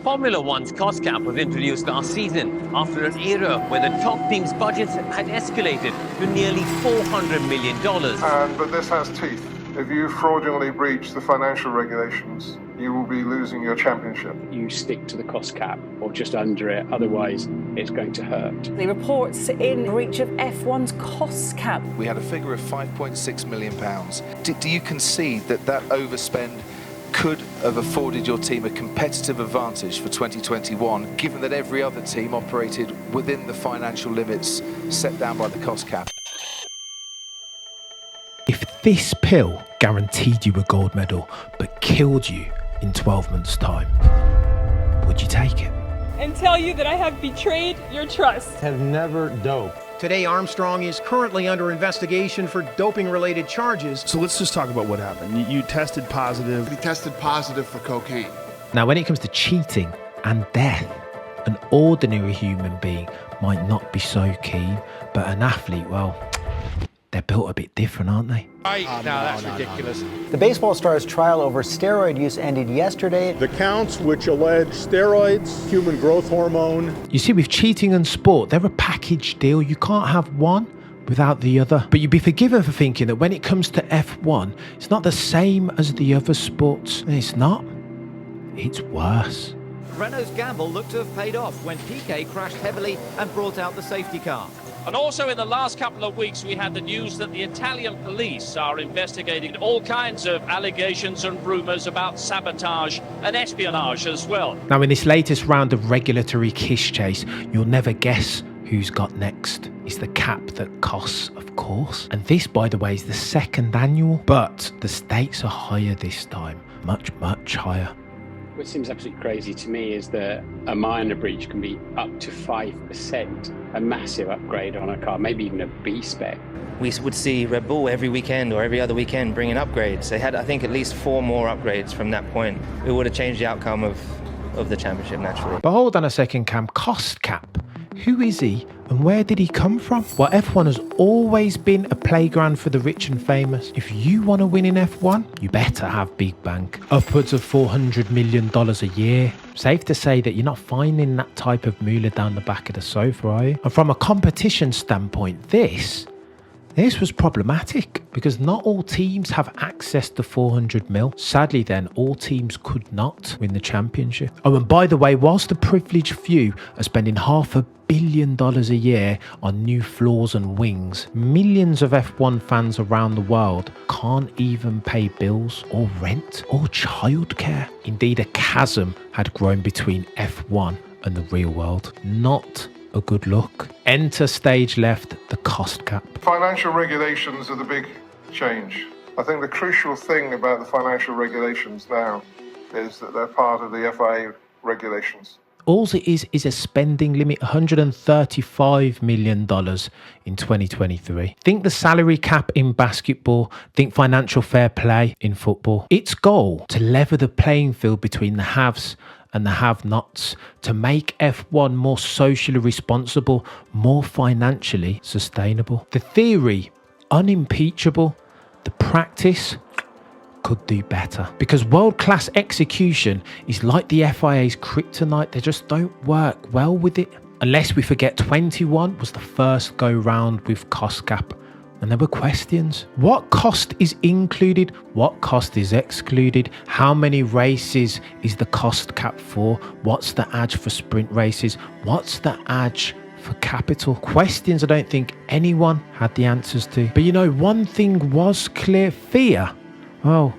Formula One's cost cap was introduced last season after an era where the top team's budgets had escalated to nearly $400 million. But this has teeth. If you fraudulently breach the financial regulations, you will be losing your championship. You stick to the cost cap or just under it, otherwise it's going to hurt. The reports in breach of F1's cost cap. We had a figure of £5.6 million. Do you concede that overspend could have afforded your team a competitive advantage for 2021, given that every other team operated within the financial limits set down by the cost cap? If this pill guaranteed you a gold medal but killed you in 12 months' time, would you take it? And tell you that I have betrayed your trust. Have never doped. Today, Armstrong is currently under investigation for doping-related charges. So let's just talk about what happened. You tested positive. He tested positive for cocaine. Now, when it comes to cheating and death, an ordinary human being might not be so keen, but an athlete, well, they're built a bit different, aren't they? No, that's ridiculous. The baseball star's trial over steroid use ended yesterday. The counts which allege steroids, human growth hormone. You see, with cheating and sport, they're a package deal. You can't have one without the other. But you'd be forgiven for thinking that when it comes to F1, it's not the same as the other sports. And it's not. It's worse. Renault's gamble looked to have paid off when Piquet crashed heavily and brought out the safety car. And also in the last couple of weeks, we had the news that the Italian police are investigating all kinds of allegations and rumours about sabotage and espionage as well. Now, in this latest round of regulatory kiss chase, you'll never guess who's got next. It's the cap that costs, of course. And this, by the way, is the second annual. But the stakes are higher this time. Much, much higher. What seems absolutely crazy to me is that a minor breach can be up to 5%, a massive upgrade on a car, maybe even a B spec. We would see Red Bull every weekend or every other weekend bringing upgrades. They had, I think, at least 4 more upgrades from that point. It would have changed the outcome of the championship, naturally. But hold on a second, Cam. Cost cap. Who is he and where did he come from? Well, F1 has always been a playground for the rich and famous. If you want to win in F1, you better have big bank. Upwards of $400 million a year. Safe to say that you're not finding that type of moolah down the back of the sofa, are you? And from a competition standpoint, this was problematic because not all teams have access to 400 mil. Sadly then, all teams could not win the championship. Oh, and by the way, whilst the privileged few are spending $500 million a year on new floors and wings, millions of F1 fans around the world can't even pay bills or rent or childcare. Indeed, a chasm had grown between F1 and the real world. Not a good look. Enter stage left, the cost cap. Financial regulations are the big change. I think the crucial thing about the financial regulations now is that they're part of the FIA regulations. All it is a spending limit, $135 million in 2023. Think the salary cap in basketball, think financial fair play in football. Its goal to level the playing field between the haves and the have-nots, to make F1 more socially responsible, more financially sustainable. The theory, unimpeachable. The practice could do better. Because world-class execution is like the FIA's kryptonite. They just don't work well with it. Unless we forget 21 was the first go-round with cost cap. And there were questions. What cost is included? What cost is excluded? How many races is the cost cap for? What's the edge for sprint races? What's the edge for capital? Questions I don't think anyone had the answers to. But you know, one thing was clear. FIA, well,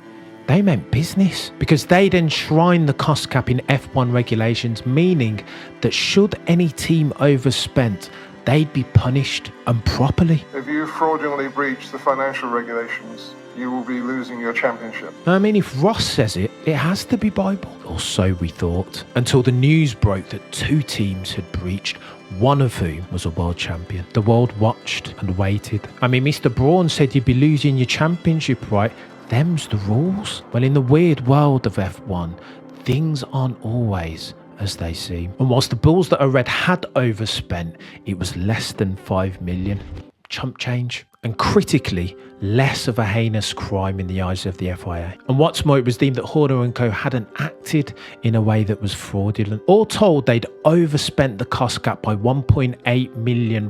they meant business because they'd enshrine the cost cap in F1 regulations, meaning that should any team overspent, they'd be punished and properly. If you fraudulently breach the financial regulations, you will be losing your championship. I mean, if Ross says it, it has to be Bible. Or so we thought. Until the news broke that 2 teams had breached, one of whom was a world champion. The world watched and waited. I mean, Mr. Braun said you'd be losing your championship, right? Them's the rules. Well, in the weird world of F1, things aren't always as they seem. And whilst the bulls that are red had overspent, it was less than 5 million. Chump change. and critically, less of a heinous crime in the eyes of the FIA. And what's more, it was deemed that Horner & Co hadn't acted in a way that was fraudulent. All told, they'd overspent the cost cap by £1.8 million,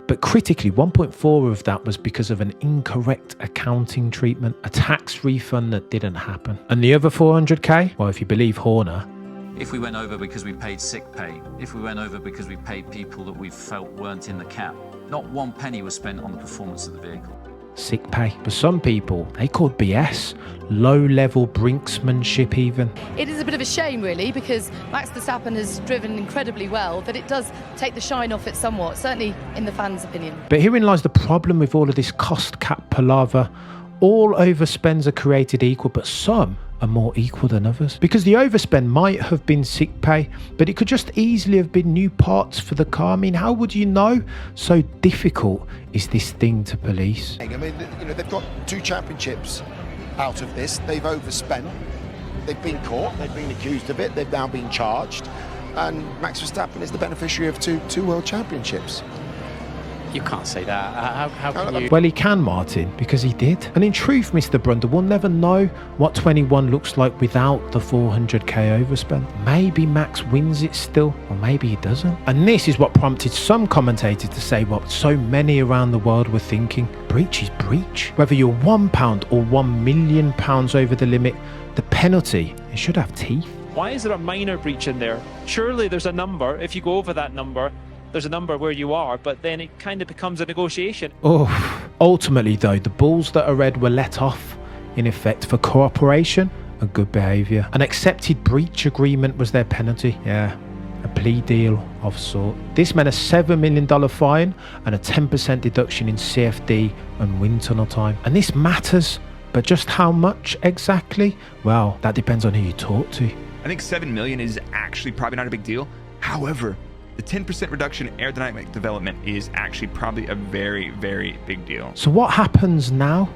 but critically, 1.4 of that was because of an incorrect accounting treatment, a tax refund that didn't happen. And the other 400k? Well, if you believe Horner, if we went over because we paid sick pay, if we went over because we paid people that we felt weren't in the cap, not one penny was spent on the performance of the vehicle. Sick pay. For some people, they called BS, low-level brinksmanship even. It is a bit of a shame, really, because Max Verstappen has driven incredibly well, that it does take the shine off it somewhat, certainly in the fans' opinion. But herein lies the problem with all of this cost cap palaver. All overspends are created equal, but some are more equal than others. Because the overspend might have been sick pay, but it could just easily have been new parts for the car. I mean, how would you know? So difficult is this thing to police. I mean, you know, they've got 2 championships out of this. They've overspent. They've been caught. They've been accused of it. They've now been charged. And Max Verstappen is the beneficiary of two world championships. You can't say that. How can you? Well, he can, Martin, because he did. And in truth, Mr. Brunder, we'll never know what 21 looks like without the 400k overspend. Maybe Max wins it still, or maybe he doesn't. And this is what prompted some commentators to say what so many around the world were thinking. Breach is breach. Whether you're £1 or £1 million over the limit, the penalty, it should have teeth. Why is there a minor breach in there? Surely there's a number. If you go over that number, there's a number where you are, but then it kind of becomes a negotiation. Oh, ultimately though, the balls that are red were let off, in effect, for cooperation and good behaviour. An accepted breach agreement was their penalty. Yeah, a plea deal of sort. This meant a $7 million fine and a 10% deduction in CFD and wind tunnel time. And this matters, but just how much exactly? Well, that depends on who you talk to. I think 7 million is actually probably not a big deal. However, the 10% reduction in aerodynamic development is actually probably a very, very big deal. So what happens now?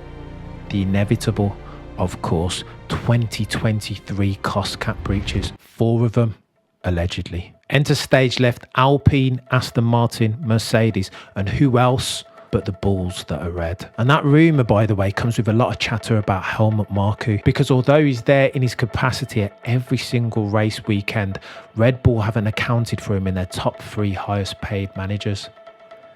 The inevitable, of course, 2023 cost cap breaches. 4 of them, allegedly. Enter stage left Alpine, Aston Martin, Mercedes, and who else but the balls that are red. And that rumour, by the way, comes with a lot of chatter about Helmut Marko, because although he's there in his capacity at every single race weekend, Red Bull haven't accounted for him in their top 3 highest paid managers.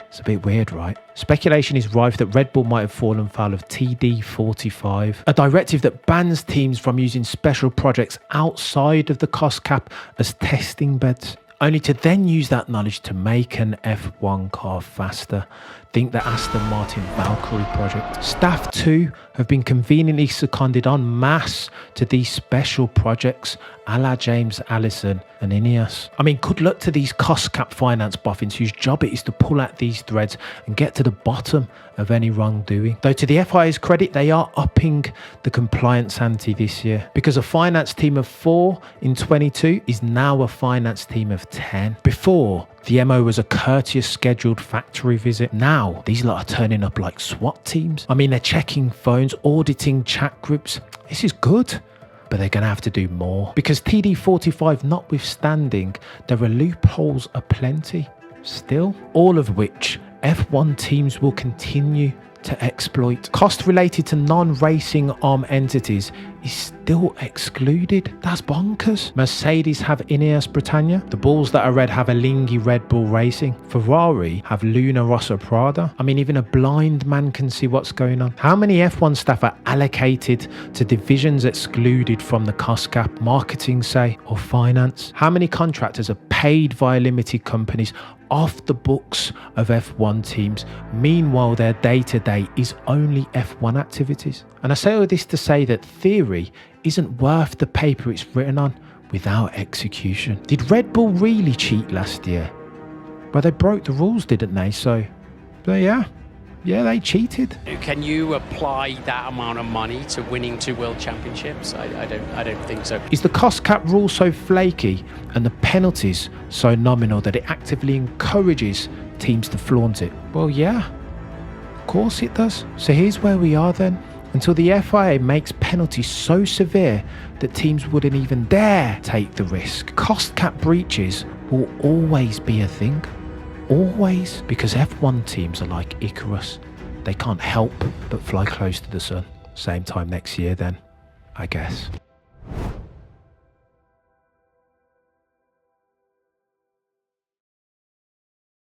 It's a bit weird, right? Speculation is rife that Red Bull might have fallen foul of TD45, a directive that bans teams from using special projects outside of the cost cap as testing beds, only to then use that knowledge to make an F1 car faster. Think the Aston Martin Valkyrie project. Staff too have been conveniently seconded en masse to these special projects a la James Allison and Ineos. I mean, good luck to these cost cap finance boffins whose job it is to pull at these threads and get to the bottom of any wrongdoing. Though to the FIA's credit, they are upping the compliance ante this year, because a finance team of 4 in 22 is now a finance team of 10. Before, the MO was a courteous scheduled factory visit. Now, these lot are turning up like SWAT teams. I mean, they're checking phones, auditing chat groups. This is good, but they're going to have to do more. Because TD45 notwithstanding, there are loopholes aplenty. Still, all of which F1 teams will continue to exploit. Cost related to non-racing arm entities is still excluded. That's bonkers. Mercedes have Ineos Britannia. The balls that are red have Alinghi Red Bull Racing. Ferrari have Luna Rossa Prada. I mean, even a blind man can see what's going on. How many F1 staff are allocated to divisions excluded from the cost cap, marketing, say, or finance? How many contractors are paid via limited companies off the books of F1 teams? Meanwhile, their day-to-day is only F1 activities. And I say all this to say that theory isn't worth the paper it's written on without execution. Did Red Bull really cheat last year? Well, they broke the rules, didn't they? So yeah, they cheated. Can you apply that amount of money to winning 2 world championships? I don't think so. Is the cost cap rule so flaky and the penalties so nominal that it actively encourages teams to flaunt it? Well, yeah, of course it does. So here's where we are then. Until the FIA makes penalties so severe that teams wouldn't even dare take the risk, cost cap breaches will always be a thing. Always, because F1 teams are like Icarus. they can't help but fly close to the sun. Same time next year then, I guess.